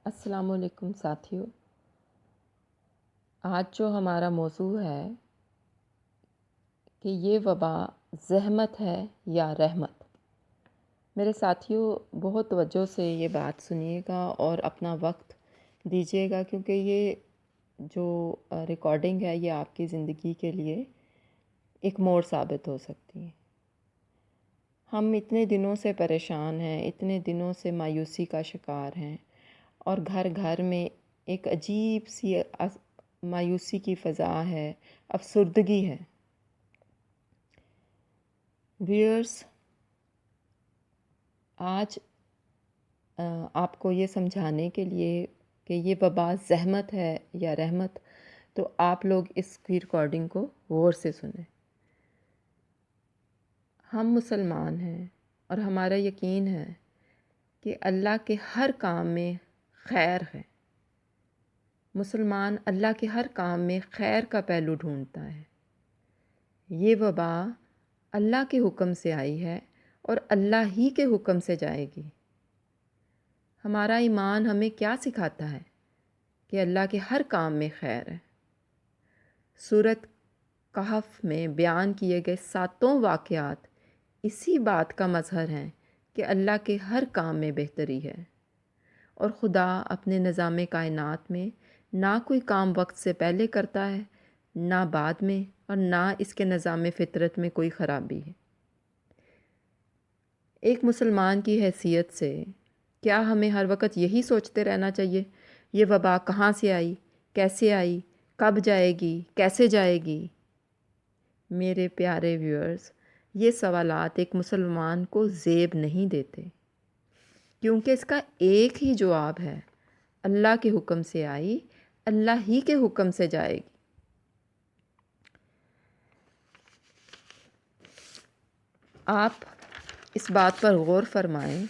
السلام علیکم ساتھیو، آج جو ہمارا موضوع ہے کہ یہ وبا زحمت ہے یا رحمت۔ میرے ساتھیو، بہت توجہ سے یہ بات سنیے گا اور اپنا وقت دیجیے گا، کیونکہ یہ جو ریکارڈنگ ہے یہ آپ کی زندگی کے لیے ایک موڑ ثابت ہو سکتی ہے۔ ہم اتنے دنوں سے پریشان ہیں، اتنے دنوں سے مایوسی کا شکار ہیں، اور گھر گھر میں ایک عجیب سی مایوسی کی فضا ہے، افسردگی ہے۔ ویئرس، آج آپ کو یہ سمجھانے کے لیے کہ یہ وبا زحمت ہے یا رحمت، تو آپ لوگ اس کی ریکارڈنگ کو غور سے سنیں۔ ہم مسلمان ہیں اور ہمارا یقین ہے کہ اللہ کے ہر کام میں خیر ہے۔ مسلمان اللہ کے ہر کام میں خیر کا پہلو ڈھونڈتا ہے۔ یہ وبا اللہ کے حکم سے آئی ہے اور اللہ ہی کے حکم سے جائے گی۔ ہمارا ایمان ہمیں کیا سکھاتا ہے؟ کہ اللہ کے ہر کام میں خیر ہے۔ سورۃ کہف میں بیان کیے گئے 7 واقعات اسی بات کا مظہر ہیں کہ اللہ کے ہر کام میں بہتری ہے، اور خدا اپنے نظام کائنات میں نہ کوئی کام وقت سے پہلے کرتا ہے، نہ بعد میں، اور نہ اس کے نظام فطرت میں کوئی خرابی ہے۔ ایک مسلمان کی حیثیت سے کیا ہمیں ہر وقت یہی سوچتے رہنا چاہیے یہ وبا کہاں سے آئی، کیسے آئی، کب جائے گی، کیسے جائے گی؟ میرے پیارے ویورز، یہ سوالات ایک مسلمان کو زیب نہیں دیتے، کیونکہ اس کا ایک ہی جواب ہے: اللہ کے حکم سے آئی، اللہ ہی کے حکم سے جائے گی۔ آپ اس بات پر غور فرمائیں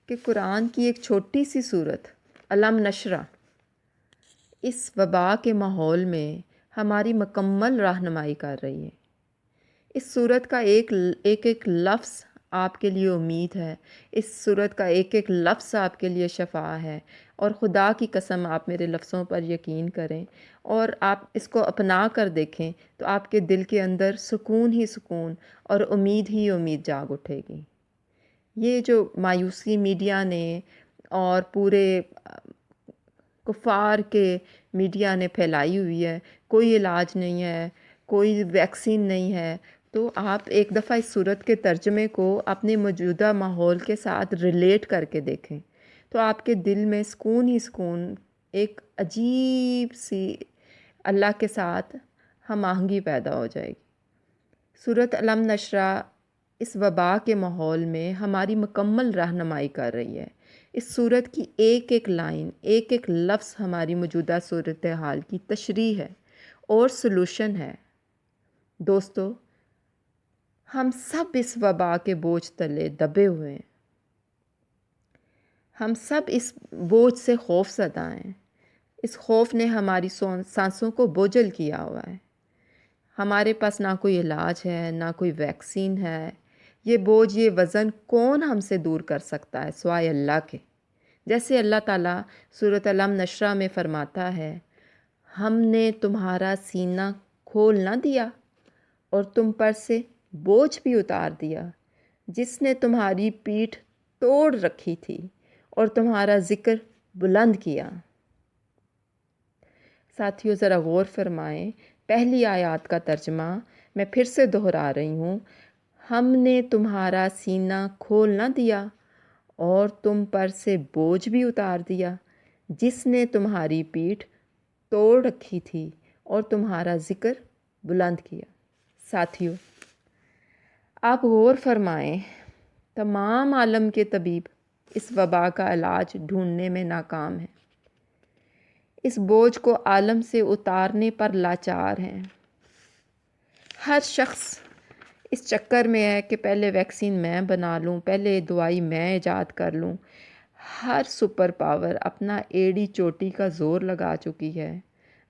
کہ قرآن کی ایک چھوٹی سی سورت علم نشرح اس وبا کے ماحول میں ہماری مکمل رہنمائی کر رہی ہے۔ اس سورت کا ایک لفظ آپ کے لیے امید ہے، اس سورت کا ایک لفظ آپ کے لیے شفا ہے، اور خدا کی قسم آپ میرے لفظوں پر یقین کریں اور آپ اس کو اپنا کر دیکھیں تو آپ کے دل کے اندر سکون ہی سکون اور امید ہی امید جاگ اٹھے گی۔ یہ جو مایوسی میڈیا نے اور پورے کفار کے میڈیا نے پھیلائی ہوئی ہے، کوئی علاج نہیں ہے، کوئی ویکسین نہیں ہے، تو آپ ایک دفعہ اس صورت کے ترجمے کو اپنے موجودہ ماحول کے ساتھ ریلیٹ کر کے دیکھیں تو آپ کے دل میں سکون ہی سکون، ایک عجیب سی اللہ کے ساتھ ہم آہنگی پیدا ہو جائے گی۔ سورۃ علم نشرح اس وبا کے ماحول میں ہماری مکمل رہنمائی کر رہی ہے۔ اس سورت کی ایک لائن، ایک لفظ ہماری موجودہ صورتحال کی تشریح ہے اور سلوشن ہے۔ دوستو، ہم سب اس وبا کے بوجھ تلے دبے ہوئے ہیں۔ ہم سب اس بوجھ سے خوف زدہ ہیں۔ اس خوف نے ہماری سانسوں کو بوجھل کیا ہوا ہے۔ ہمارے پاس نہ کوئی علاج ہے، نہ کوئی ویکسین ہے۔ یہ بوجھ، یہ وزن کون ہم سے دور کر سکتا ہے سوائے اللہ کے؟ جیسے اللہ تعالیٰ سورۃ علم نشرح میں فرماتا ہے: ہم نے تمہارا سینہ کھول نہ دیا اور تم پر سے بوجھ بھی اتار دیا، جس نے تمہاری پیٹھ توڑ رکھی تھی اور تمہارا ذکر بلند کیا۔ ساتھیو، ذرا غور فرمائیں، پہلی آیات کا ترجمہ میں پھر سے دہرا رہی ہوں: ہم نے تمہارا سینہ کھول نہ دیا اور تم پر سے بوجھ بھی اتار دیا، جس نے تمہاری پیٹھ توڑ رکھی تھی اور تمہارا ذکر بلند کیا۔ ساتھیو، آپ غور فرمائیں، تمام عالم کے طبیب اس وبا کا علاج ڈھونڈنے میں ناکام ہیں، اس بوجھ کو عالم سے اتارنے پر لاچار ہیں۔ ہر شخص اس چکر میں ہے کہ پہلے ویکسین میں بنا لوں، پہلے دوائی میں ایجاد کر لوں۔ ہر سپر پاور اپنا ایڑی چوٹی کا زور لگا چکی ہے،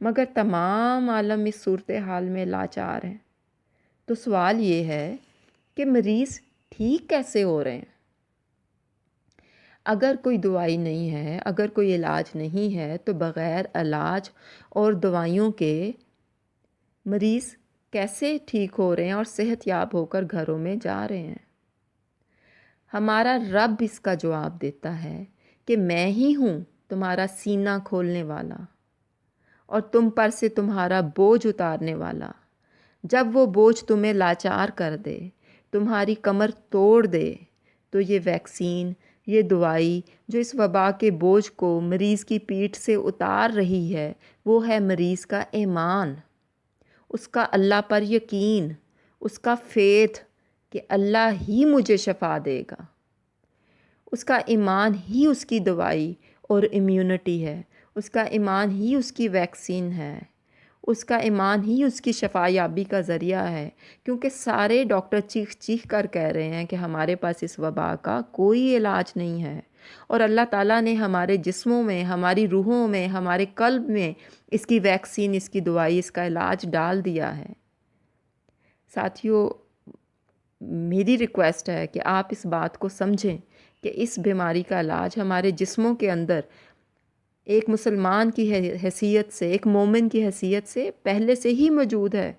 مگر تمام عالم اس صورتحال میں لاچار ہیں۔ تو سوال یہ ہے کہ مریض ٹھیک کیسے ہو رہے ہیں؟ اگر کوئی دوائی نہیں ہے، اگر کوئی علاج نہیں ہے، تو بغیر علاج اور دوائیوں کے مریض کیسے ٹھیک ہو رہے ہیں اور صحت یاب ہو کر گھروں میں جا رہے ہیں؟ ہمارا رب اس کا جواب دیتا ہے کہ میں ہی ہوں تمہارا سینہ کھولنے والا اور تم پر سے تمہارا بوجھ اتارنے والا۔ جب وہ بوجھ تمہیں لاچار کر دے، تمہاری کمر توڑ دے، تو یہ ویکسین، یہ دوائی جو اس وبا کے بوجھ کو مریض کی پیٹھ سے اتار رہی ہے، وہ ہے مریض کا ایمان، اس کا اللہ پر یقین، اس کا فیتھ کہ اللہ ہی مجھے شفا دے گا۔ اس کا ایمان ہی اس کی دوائی اور امیونٹی ہے، اس کا ایمان ہی اس کی ویکسین ہے، اس کا ایمان ہی اس کی شفا یابی کا ذریعہ ہے، کیونکہ سارے ڈاکٹر چیخ چیخ کر کہہ رہے ہیں کہ ہمارے پاس اس وبا کا کوئی علاج نہیں ہے، اور اللہ تعالیٰ نے ہمارے جسموں میں، ہماری روحوں میں، ہمارے قلب میں اس کی ویکسین، اس کی دوائی، اس کا علاج ڈال دیا ہے۔ ساتھیو، میری ریکویسٹ ہے کہ آپ اس بات کو سمجھیں کہ اس بیماری کا علاج ہمارے جسموں کے اندر ایک مسلمان کی حیثیت سے، ایک مومن کی حیثیت سے پہلے سے ہی موجود ہے،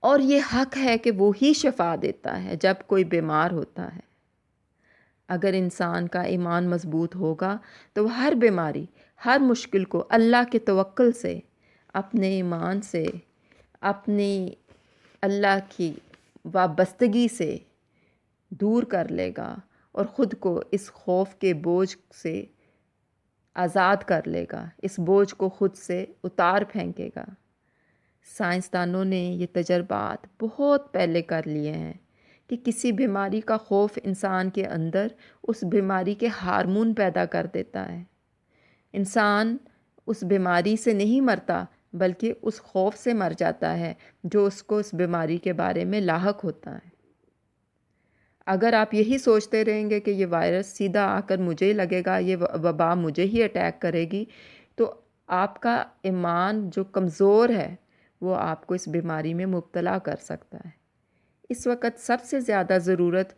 اور یہ حق ہے کہ وہی شفا دیتا ہے جب کوئی بیمار ہوتا ہے۔ اگر انسان کا ایمان مضبوط ہوگا تو وہ ہر بیماری، ہر مشکل کو اللہ کے توکل سے، اپنے ایمان سے، اپنی اللہ کی وابستگی سے دور کر لے گا اور خود کو اس خوف کے بوجھ سے آزاد کر لے گا، اس بوجھ کو خود سے اتار پھینکے گا۔ سائنسدانوں نے یہ تجربات بہت پہلے کر لیے ہیں کہ کسی بیماری کا خوف انسان کے اندر اس بیماری کے ہارمون پیدا کر دیتا ہے۔ انسان اس بیماری سے نہیں مرتا، بلکہ اس خوف سے مر جاتا ہے جو اس کو اس بیماری کے بارے میں لاحق ہوتا ہے۔ اگر آپ یہی سوچتے رہیں گے کہ یہ وائرس سیدھا آ کر مجھے ہی لگے گا، یہ وبا مجھے ہی اٹیک کرے گی، تو آپ کا ایمان جو کمزور ہے وہ آپ کو اس بیماری میں مبتلا کر سکتا ہے۔ اس وقت سب سے زیادہ ضرورت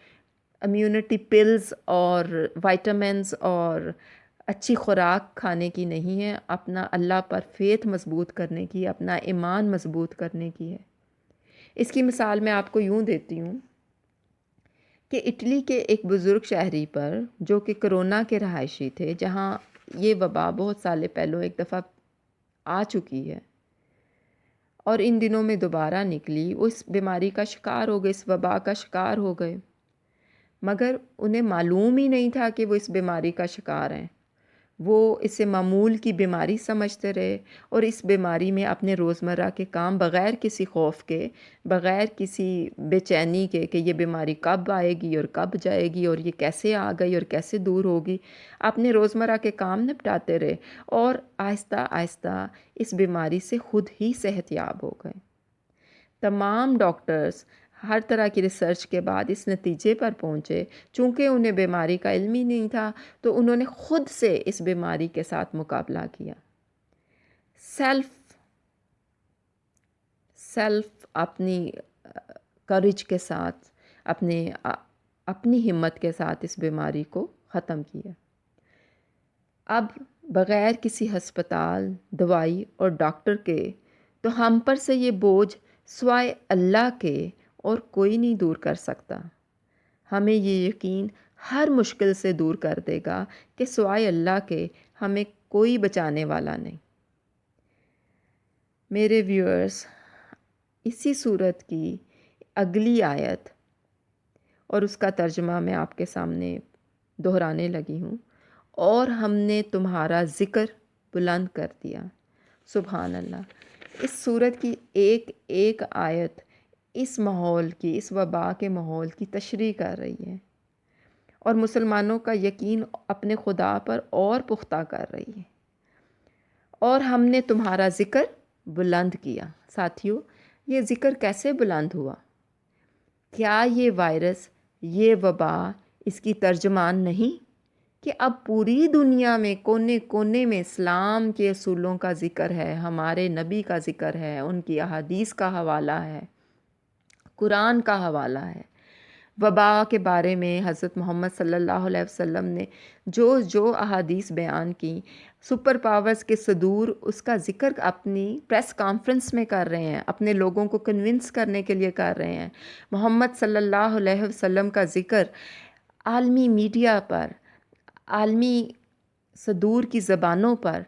امیونٹی پلز اور وائٹامنز اور اچھی خوراک کھانے کی نہیں ہے، اپنا اللہ پر فیتھ مضبوط کرنے کی، اپنا ایمان مضبوط کرنے کی ہے۔ اس کی مثال میں آپ کو یوں دیتی ہوں کہ اٹلی کے ایک بزرگ شہری پر، جو کہ کرونا کے رہائشی تھے، جہاں یہ وبا بہت سال پہلے ایک دفعہ آ چکی ہے اور ان دنوں میں دوبارہ نکلی، وہ اس بیماری کا شکار ہو گئے، اس وبا کا شکار ہو گئے، مگر انہیں معلوم ہی نہیں تھا کہ وہ اس بیماری کا شکار ہیں۔ وہ اسے معمول کی بیماری سمجھتے رہے اور اس بیماری میں اپنے روزمرہ کے کام بغیر کسی خوف کے، بغیر کسی بے چینی کے کہ یہ بیماری کب آئے گی اور کب جائے گی اور یہ کیسے آ گئی اور کیسے دور ہوگی، اپنے روزمرہ کے کام نپٹاتے رہے اور آہستہ آہستہ اس بیماری سے خود ہی صحت یاب ہو گئے۔ تمام ڈاکٹرز ہر طرح کی ریسرچ کے بعد اس نتیجے پر پہنچے، چونکہ انہیں بیماری کا علم ہی نہیں تھا، تو انہوں نے خود سے اس بیماری کے ساتھ مقابلہ کیا۔ سیلف اپنی کریج کے ساتھ، اپنی ہمت کے ساتھ اس بیماری کو ختم کیا۔ اب بغیر کسی ہسپتال، دوائی اور ڈاکٹر کے تو ہم پر سے یہ بوجھ سوائے اللہ کے اور کوئی نہیں دور کر سکتا۔ ہمیں یہ یقین ہر مشکل سے دور کر دے گا کہ سوائے اللہ کے ہمیں کوئی بچانے والا نہیں۔ میرے ویورز، اسی صورت کی اگلی آیت اور اس کا ترجمہ میں آپ کے سامنے دہرانے لگی ہوں۔ اور ہم نے تمہارا ذکر بلند کر دیا۔ سبحان اللہ۔ اس صورت کی ایک ایک آیت اس ماحول کی، اس وبا کے ماحول کی تشریح کر رہی ہے اور مسلمانوں کا یقین اپنے خدا پر اور پختہ کر رہی ہے۔ اور ہم نے تمہارا ذکر بلند کیا۔ ساتھیو، یہ ذکر کیسے بلند ہوا؟ کیا یہ وائرس، یہ وبا اس کی ترجمان نہیں کہ اب پوری دنیا میں کونے کونے میں اسلام کے اصولوں کا ذکر ہے، ہمارے نبی کا ذکر ہے، ان کی احادیث کا حوالہ ہے، قرآن کا حوالہ ہے، وبا کے بارے میں حضرت محمد صلی اللہ علیہ وسلم نے جو احادیث بیان کی، سپر پاورز کے صدور اس کا ذکر اپنی پریس کانفرنس میں کر رہے ہیں، اپنے لوگوں کو کنونس کرنے کے لیے کر رہے ہیں۔ محمد صلی اللہ علیہ وسلم کا ذکر عالمی میڈیا پر، عالمی صدور کی زبانوں پر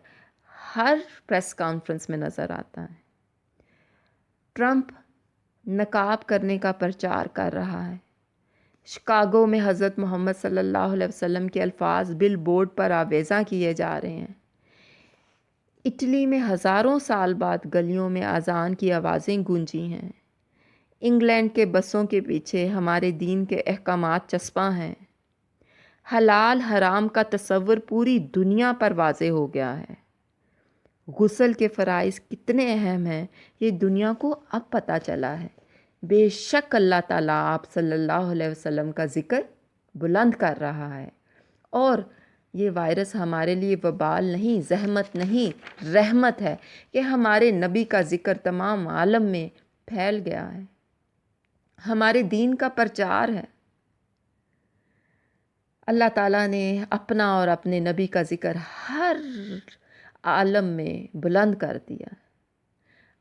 ہر پریس کانفرنس میں نظر آتا ہے۔ ٹرمپ نقاب کرنے کا پرچار کر رہا ہے۔ شکاگو میں حضرت محمد صلی اللہ علیہ وسلم کے الفاظ بل بورڈ پر آویزاں کیے جا رہے ہیں۔ اٹلی میں ہزاروں سال بعد گلیوں میں اذان کی آوازیں گونجی ہیں۔ انگلینڈ کے بسوں کے پیچھے ہمارے دین کے احکامات چسپاں ہیں۔ حلال حرام کا تصور پوری دنیا پر واضح ہو گیا ہے۔ غسل کے فرائض کتنے اہم ہیں یہ دنیا کو اب پتہ چلا ہے۔ بے شک اللہ تعالیٰ آپ صلی اللہ علیہ وسلم کا ذکر بلند کر رہا ہے، اور یہ وائرس ہمارے لیے وبال نہیں، زحمت نہیں، رحمت ہے کہ ہمارے نبی کا ذکر تمام عالم میں پھیل گیا ہے، ہمارے دین کا پرچار ہے۔ اللہ تعالیٰ نے اپنا اور اپنے نبی کا ذکر ہر عالم میں بلند کر دیا۔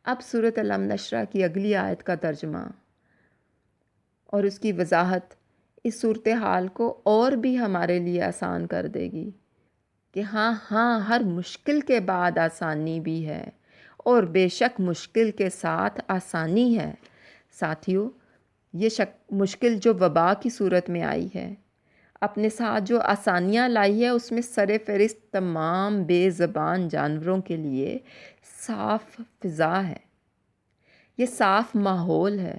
اب سورۃ الم نشرہ کی اگلی آیت کا ترجمہ اور اس کی وضاحت اس صورتحال کو اور بھی ہمارے لیے آسان کر دے گی کہ ہاں ہر مشکل کے بعد آسانی بھی ہے، اور بے شک مشکل کے ساتھ آسانی ہے۔ ساتھیو، یہ مشکل جو وبا کی صورت میں آئی ہے، اپنے ساتھ جو آسانیاں لائی ہے، اس میں سر فہرست تمام بے زبان جانوروں کے لیے صاف فضا ہے، یہ صاف ماحول ہے،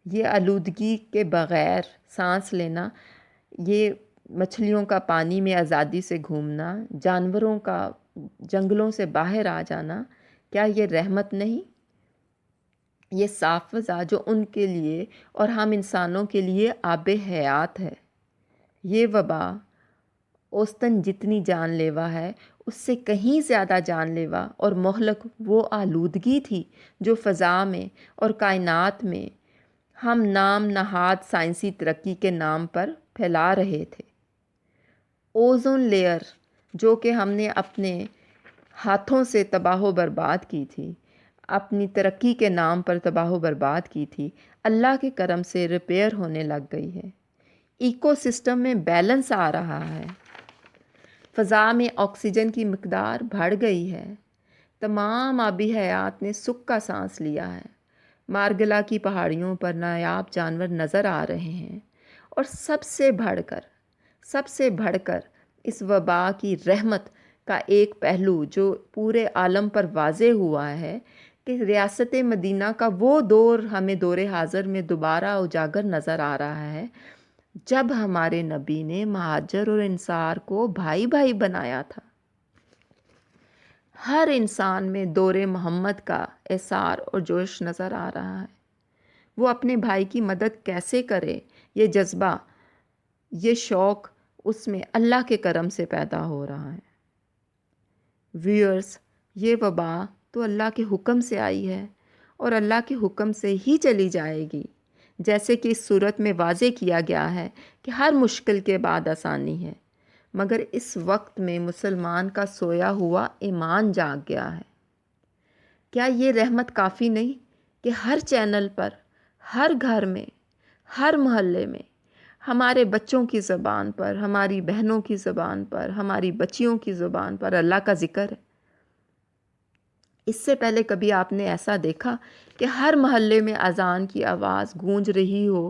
یہ آلودگی کے بغیر سانس لینا، یہ مچھلیوں کا پانی میں آزادی سے گھومنا، جانوروں کا جنگلوں سے باہر آ جانا، کیا یہ رحمت نہیں؟ یہ صاف فضا جو ان کے لیے اور ہم انسانوں کے لیے آب حیات ہے۔ یہ وبا اوسطاً جتنی جان لیوا ہے، اس سے کہیں زیادہ جان لیوا اور مہلک وہ آلودگی تھی جو فضا میں اور کائنات میں ہم نام نہاد سائنسی ترقی کے نام پر پھیلا رہے تھے۔ اوزون لیئر جو کہ ہم نے اپنے ہاتھوں سے تباہ و برباد کی تھی، اپنی ترقی کے نام پر تباہ و برباد کی تھی، اللہ کے کرم سے ریپیئر ہونے لگ گئی ہے۔ ایکو سسٹم میں بیلنس آ رہا ہے، فضا میں آکسیجن کی مقدار بڑھ گئی ہے، تمام آبی حیات نے سکھ کا سانس لیا ہے، مارگلا کی پہاڑیوں پر نایاب جانور نظر آ رہے ہیں، اور سب سے بڑھ کر اس وبا کی رحمت کا ایک پہلو جو پورے عالم پر واضح ہوا ہے کہ ریاست مدینہ کا وہ دور ہمیں دور حاضر میں دوبارہ اجاگر نظر آ رہا ہے، جب ہمارے نبی نے مہاجر اور انصار کو بھائی بھائی بنایا تھا۔ ہر انسان میں دور محمد کا احسار اور جوش نظر آ رہا ہے۔ وہ اپنے بھائی کی مدد کیسے کرے، یہ جذبہ، یہ شوق اس میں اللہ کے کرم سے پیدا ہو رہا ہے۔ ویورز، یہ وبا تو اللہ کے حکم سے آئی ہے اور اللہ کے حکم سے ہی چلی جائے گی، جیسے کہ اس صورت میں واضح کیا گیا ہے کہ ہر مشکل کے بعد آسانی ہے، مگر اس وقت میں مسلمان کا سویا ہوا ایمان جاگ گیا ہے۔ کیا یہ رحمت کافی نہیں کہ ہر چینل پر، ہر گھر میں، ہر محلے میں ہمارے بچوں کی زبان پر، ہماری بہنوں کی زبان پر، ہماری بچیوں کی زبان پر اللہ کا ذکر ہے؟ اس سے پہلے کبھی آپ نے ایسا دیکھا کہ ہر محلے میں اذان کی آواز گونج رہی ہو،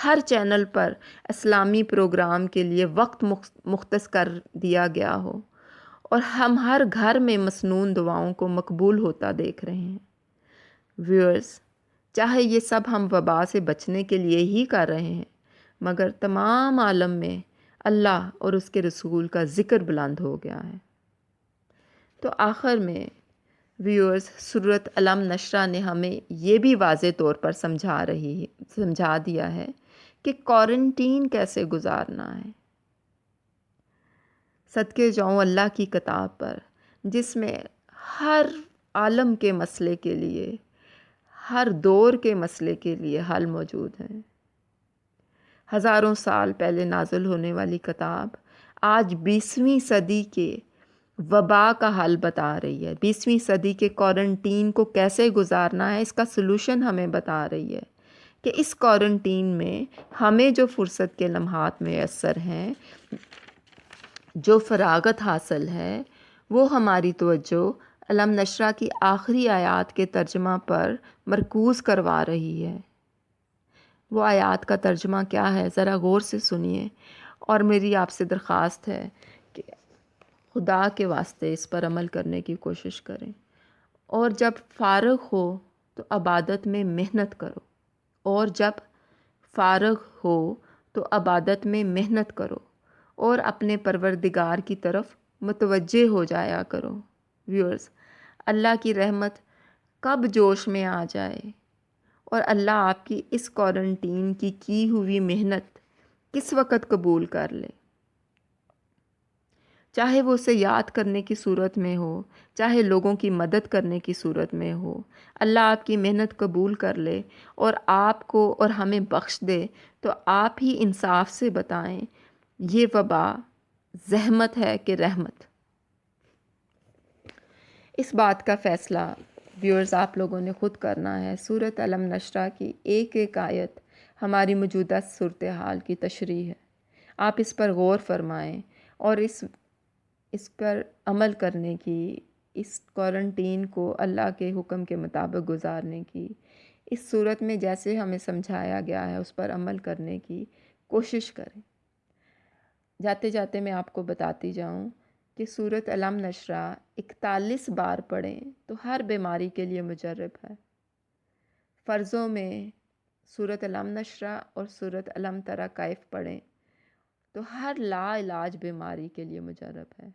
ہر چینل پر اسلامی پروگرام کے لیے وقت مختص کر دیا گیا ہو، اور ہم ہر گھر میں مسنون دعاؤں کو مقبول ہوتا دیکھ رہے ہیں؟ ویورز، چاہے یہ سب ہم وبا سے بچنے کے لیے ہی کر رہے ہیں، مگر تمام عالم میں اللہ اور اس کے رسول کا ذکر بلند ہو گیا ہے۔ تو آخر میں ویورز، سورۃ الم نشرہ نے ہمیں یہ بھی واضح طور پر سمجھا دیا ہے کہ کوارنٹین کیسے گزارنا ہے۔ صدقے جاؤں اللہ کی کتاب پر، جس میں ہر عالم کے مسئلے کے لیے، ہر دور کے مسئلے کے لیے حل موجود ہے۔ ہزاروں سال پہلے نازل ہونے والی کتاب آج 20ویں صدی کے وبا کا حل بتا رہی ہے. 20ویں صدی کے کوارنٹین کو کیسے گزارنا ہے اس کا سلوشن ہمیں بتا رہی ہے کہ اس کوارنٹین میں ہمیں جو فرصت کے لمحات میسر ہیں، جو فراغت حاصل ہے، وہ ہماری توجہ علم نشرہ کی آخری آیات کے ترجمہ پر مرکوز کروا رہی ہے. وہ آیات کا ترجمہ کیا ہے ذرا غور سے سنیے، اور میری آپ سے درخواست ہے کہ خدا کے واسطے اس پر عمل کرنے کی کوشش کریں. اور جب فارغ ہو تو عبادت میں محنت کرو، اور جب فارغ ہو تو عبادت میں محنت کرو اور اپنے پروردگار کی طرف متوجہ ہو جایا کرو. ویورز، اللہ کی رحمت کب جوش میں آ جائے اور اللہ آپ کی اس کوارنٹین کی ہوئی محنت کس وقت قبول کر لے، چاہے وہ اسے یاد کرنے کی صورت میں ہو، چاہے لوگوں کی مدد کرنے کی صورت میں ہو، اللہ آپ کی محنت قبول کر لے اور آپ کو اور ہمیں بخش دے، تو آپ ہی انصاف سے بتائیں یہ وبا زحمت ہے کہ رحمت. اس بات کا فیصلہ ویورز آپ لوگوں نے خود کرنا ہے. سورۃ علم نشرہ کی ایک ایک آیت ہماری موجودہ صورتحال کی تشریح ہے. آپ اس پر غور فرمائیں اور اس پر عمل کرنے کی، اس کوارنٹین کو اللہ کے حکم کے مطابق گزارنے کی، اس صورت میں جیسے ہمیں سمجھایا گیا ہے اس پر عمل کرنے کی کوشش کریں. جاتے جاتے میں آپ کو بتاتی جاؤں کہ سورۃ علم نشرہ 41 بار پڑھیں تو ہر بیماری کے لیے مجرب ہے. فرضوں میں سورۃ علم نشرہ اور سورۃ علم تری کیف پڑھیں تو ہر لا علاج بیماری کے لیے مجرب ہے.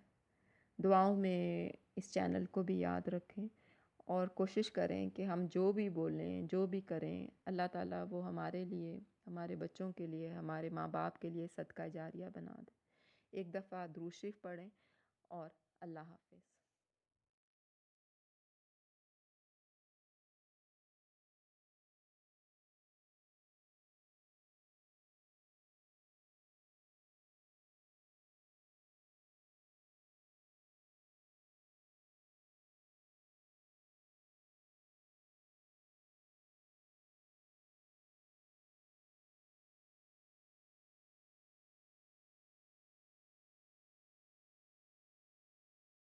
دعاؤں میں اس چینل کو بھی یاد رکھیں اور کوشش کریں کہ ہم جو بھی بولیں، جو بھی کریں، اللہ تعالیٰ وہ ہمارے لیے، ہمارے بچوں کے لیے، ہمارے ماں باپ کے لیے صدقہ جاریہ بنا دے. ایک دفعہ درود شریف پڑھیں اور اللہ حافظ.